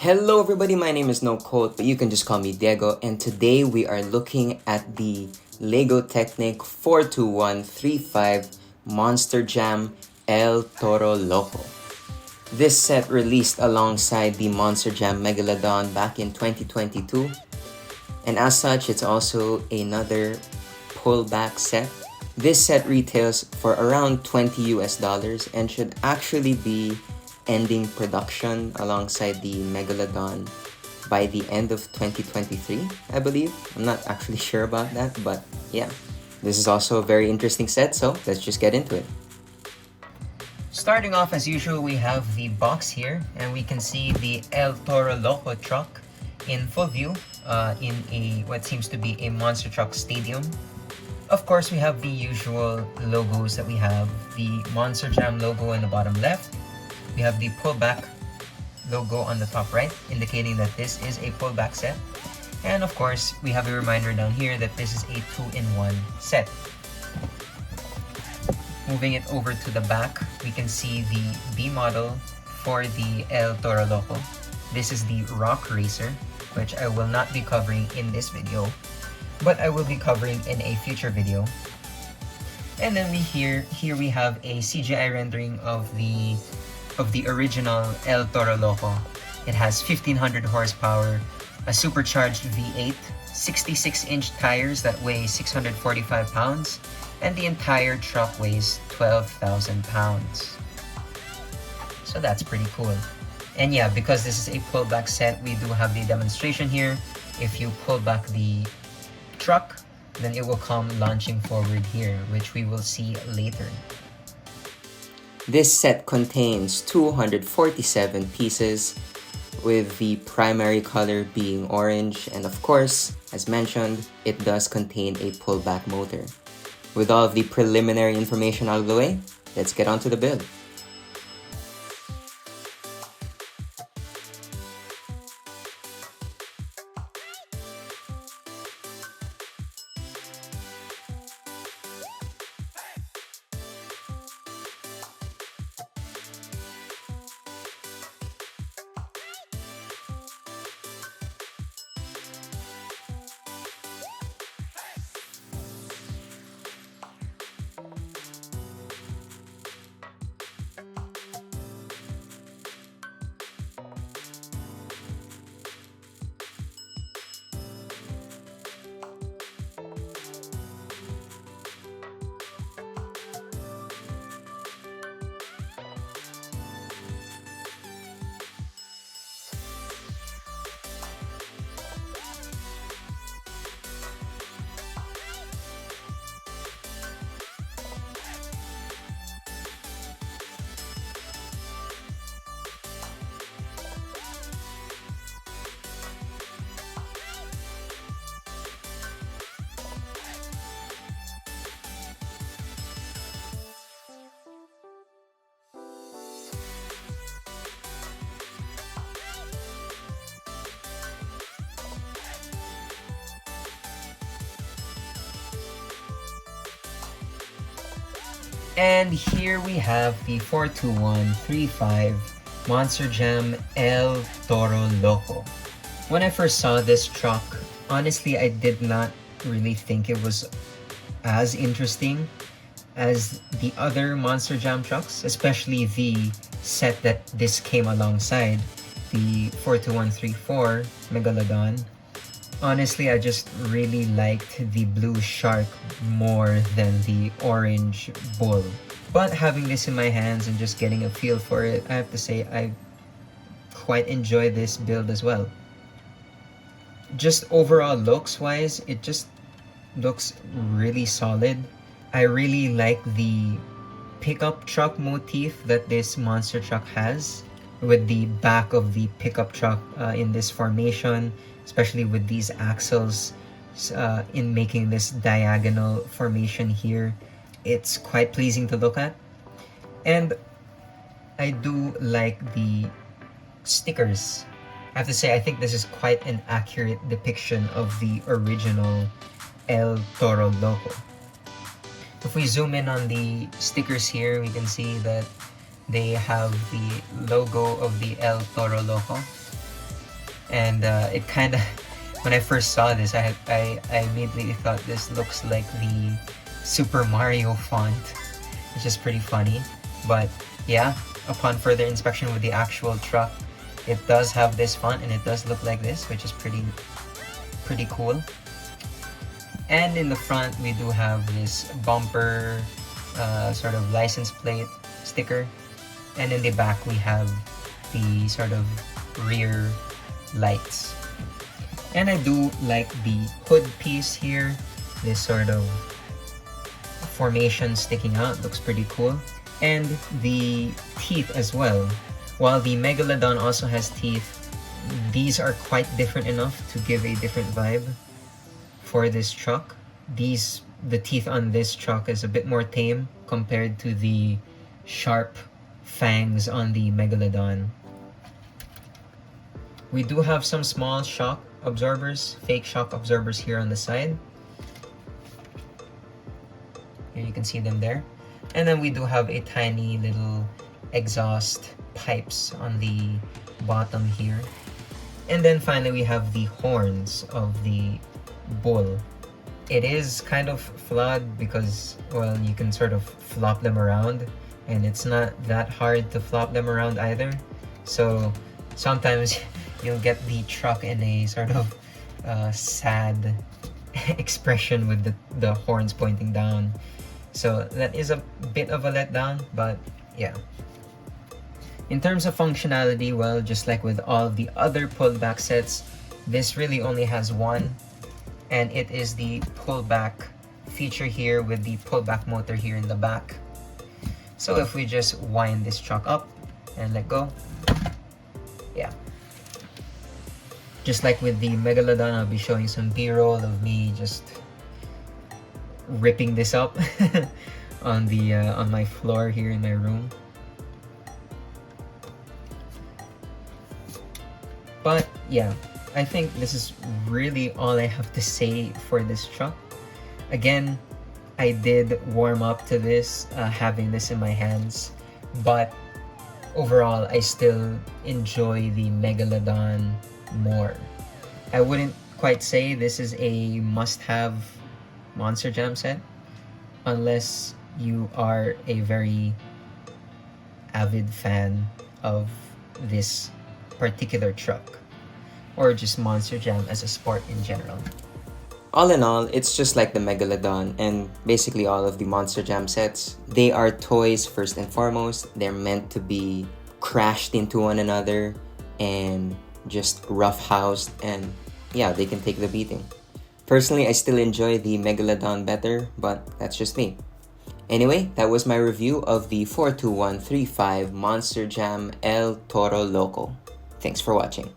Hello everybody, my name is No Code, but you can just call me Diego, and today we are looking at the Lego Technic 42135 Monster Jam El Toro Loco. This set released alongside the Monster Jam Megalodon back in 2022, and as such it's also another pullback set. This set retails for around $20 and should actually be ending production alongside the Megalodon by the end of 2023, I believe. I'm not actually sure about that, but yeah. This is also a very interesting set, so let's just get into it. Starting off as usual, we have the box here, and we can see the El Toro Loco truck in full view in what seems to be a monster truck stadium. Of course, we have the usual logos that we have. The Monster Jam logo in the bottom left. We have the pullback logo on the top right, indicating that this is a pullback set. And of course, we have a reminder down here that this is a 2-in-1 set. Moving it over to the back, we can see the B model for the El Toro Loco. This is the Rock Racer, which I will not be covering in this video, but I will be covering in a future video. And then here we have a CGI rendering of the original El Toro Loco. It has 1500 horsepower, a supercharged V8, 66-inch tires that weigh 645 pounds, and the entire truck weighs 12,000 pounds. So that's pretty cool. And yeah, because this is a pullback set, we do have the demonstration here. If you pull back the truck, then it will come launching forward here, which we will see later. This set contains 247 pieces, with the primary color being orange, and of course, as mentioned, it does contain a pullback motor. With all of the preliminary information out of the way, let's get on to the build. And here we have the 42135 Monster Jam El Toro Loco. When I first saw this truck, honestly, I did not really think it was as interesting as the other Monster Jam trucks, especially the set that this came alongside, the 42134 Megalodon. Honestly, I just really liked the blue shark more than the orange bull. But having this in my hands and just getting a feel for it, I have to say I quite enjoy this build as well. Just overall looks-wise, it just looks really solid. I really like the pickup truck motif that this monster truck has, with the back of the pickup truck in this formation, especially with these axles in making this diagonal formation here. It's quite pleasing to look at. And I do like the stickers. I have to say, I think this is quite an accurate depiction of the original El Toro Loco. If we zoom in on the stickers here, we can see that they have the logo of the El Toro Loco. And it kind of, when I first saw this, I immediately thought this looks like the Super Mario font, which is pretty funny. But yeah, upon further inspection with the actual truck, it does have this font and it does look like this, which is pretty cool. And in the front, we do have this bumper sort of license plate sticker. And in the back, we have the sort of rear lights. And I do like the hood piece here. This sort of formation sticking out looks pretty cool. And the teeth as well. While the Megalodon also has teeth, these are quite different enough to give a different vibe for this truck. The teeth on this truck is a bit more tame compared to the sharp fangs on the Megalodon. We do have some small shock absorbers, fake shock absorbers here on the side. Here you can see them there. And then we do have a tiny little exhaust pipes on the bottom here. And then finally we have the horns of the bull. It is kind of flawed because, well, you can sort of flop them around, and it's not that hard to flop them around either. So sometimes you'll get the truck in a sort of sad expression with the horns pointing down. So that is a bit of a letdown, but yeah. In terms of functionality, well, just like with all of the other pullback sets, this really only has one, and it is the pullback feature here with the pullback motor here in the back. So if we just wind this truck up and let go, yeah. Just like with the Megalodon, I'll be showing some B-roll of me just ripping this up on my floor here in my room. But yeah, I think this is really all I have to say for this truck. Again, I did warm up to this, having this in my hands, but overall, I still enjoy the Megalodon more. I wouldn't quite say this is a must-have Monster Jam set, unless you are a very avid fan of this particular truck, or just Monster Jam as a sport in general. All in all, it's just like the Megalodon and basically all of the Monster Jam sets. They are toys first and foremost. They're meant to be crashed into one another and just roughhoused, and yeah, they can take the beating. Personally, I still enjoy the Megalodon better, but that's just me. Anyway, that was my review of the 42135 Monster Jam El Toro Loco. Thanks for watching.